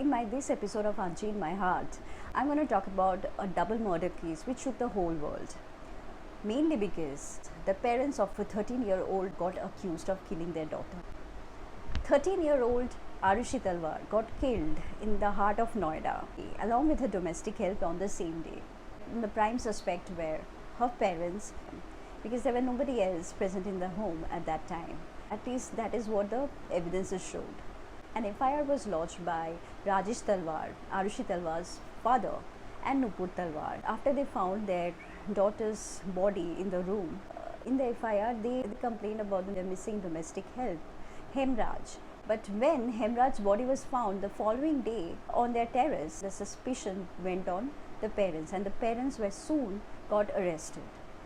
in this episode of Anchi in My Heart, I'm going to talk about a double murder case which shook the whole world. Mainly because the parents of a 13-year-old got accused of killing their daughter. 13-year-old Arushi Talwar got killed in the heart of Noida along with her domestic help on the same day. The prime suspect were her parents, because there were nobody else present in the home at that time. At least that is what the evidences showed. An FIR was lodged by Rajesh Talwar, Arushi Talwar's father, and Nupur Talwar after they found their daughter's body in the room. In the FIR, they complained about the missing domestic help, Hemraj. But when Hemraj's body was found the following day on their terrace, the suspicion went on the parents, and the parents were soon got arrested.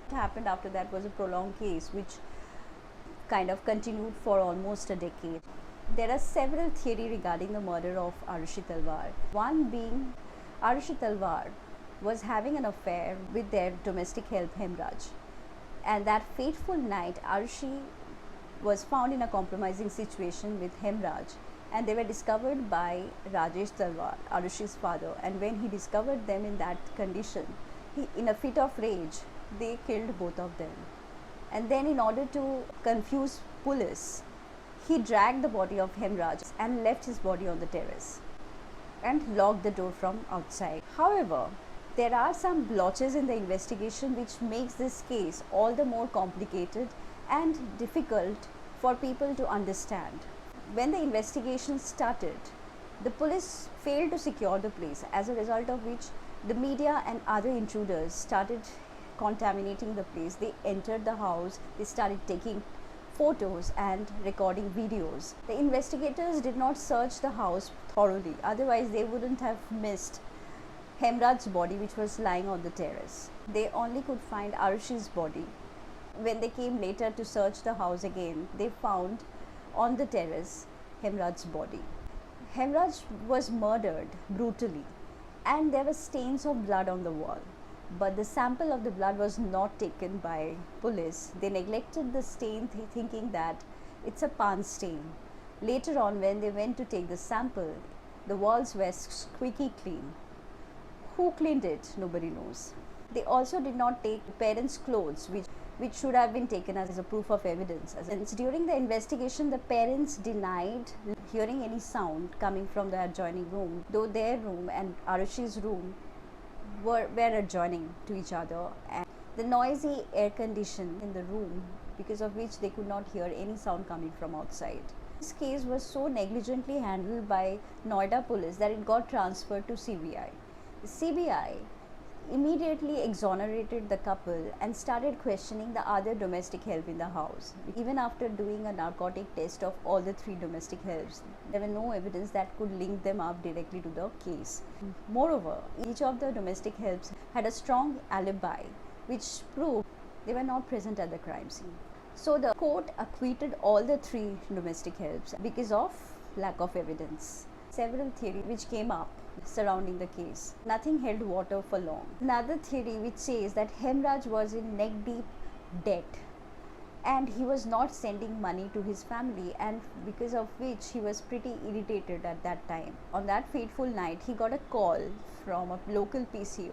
What happened after that was a prolonged case which kind of continued for almost a decade. There are several theories regarding the murder of Arushi Talwar. One being Arushi Talwar was having an affair with their domestic help Hemraj, and that fateful night Arushi was found in a compromising situation with Hemraj, and they were discovered by Rajesh Talwar, Arushi's father, and when he discovered them in that condition, he, in a fit of rage, they killed both of them. And then in order to confuse police, he dragged the body of Hemraj and left his body on the terrace and locked the door from outside. However, there are some blotches in the investigation which makes this case all the more complicated and difficult for people to understand. When the investigation started, the police failed to secure the place, as a result of which the media and other intruders started contaminating the place. They entered the house, they started taking photos and recording videos. The investigators did not search the house thoroughly, otherwise they wouldn't have missed Hemraj's body which was lying on the terrace. They only could find Arushi's body. When they came later to search the house again, they found on the terrace Hemraj's body. Hemraj was murdered brutally, and there were stains of blood on the wall. But the sample of the blood was not taken by police. They neglected the stain, thinking that it's a pan stain. Later on, when they went to take the sample, the walls were squeaky clean. Who cleaned it? Nobody knows. They also did not take parents' clothes, which should have been taken as a proof of evidence. And during the investigation, the parents denied hearing any sound coming from the adjoining room, though their room and Arushi's room were adjoining to each other, and the noisy air condition in the room, because of which they could not hear any sound coming from outside. This case was so negligently handled by Noida police that it got transferred to CBI. The CBI immediately exonerated the couple and started questioning the other domestic help in the house. Even after doing a narcotic test of all the three domestic helps, there were no evidence that could link them up directly to the case. Moreover, each of the domestic helps had a strong alibi which proved they were not present at the crime scene. So the court acquitted all the three domestic helps because of lack of evidence. Several theories which came up surrounding the case. Nothing held water for long. Another theory which says that Hemraj was in neck deep debt and he was not sending money to his family, and because of which he was pretty irritated at that time. On that fateful night, he got a call from a local PCO.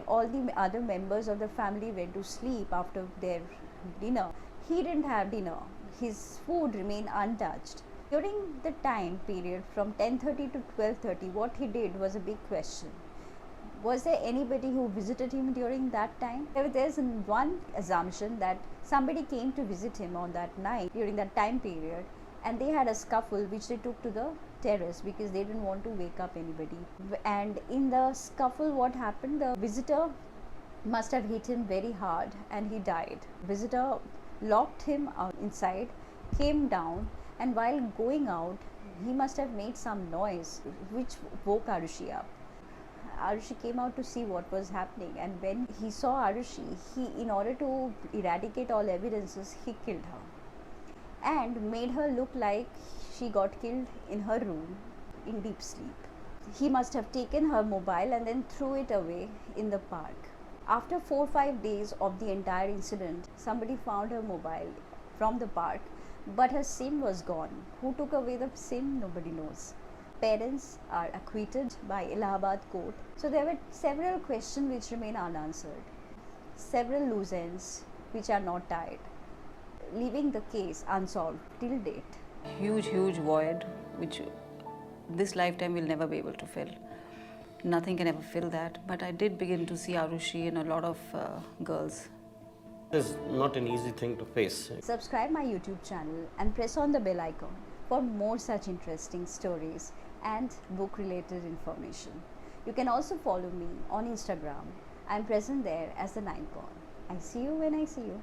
All the other members of the family went to sleep after their dinner. He didn't have dinner. His food remained untouched. During the time period from 10:30 to 12:30, what he did was a big question. Was there anybody who visited him during that time? There's one assumption that somebody came to visit him on that night during that time period, and they had a scuffle which they took to the terrace because they didn't want to wake up anybody. And in the scuffle, what happened? The visitor must have hit him very hard and he died. Visitor locked him out inside, came down, and while going out, he must have made some noise which woke Arushi up. Arushi came out to see what was happening, and when he saw Arushi, in order to eradicate all evidences, he killed her and made her look like she got killed in her room in deep sleep. He must have taken her mobile and then threw it away in the park. After 4 or 5 days of the entire incident, somebody found her mobile from the park, but her SIM was gone. Who took away the SIM? Nobody knows. Parents are acquitted by Allahabad court. So there were several questions which remain unanswered, several loose ends which are not tied, leaving the case unsolved till date. Huge void which this lifetime will never be able to fill. Nothing can ever fill that. But I did begin to see Arushi in a lot of girls. It's not an easy thing to face. Subscribe my YouTube channel and press on the bell icon for more such interesting stories and book related information. You can also follow me on Instagram. I am present there as the Ninth Pawn. I see you when I see you.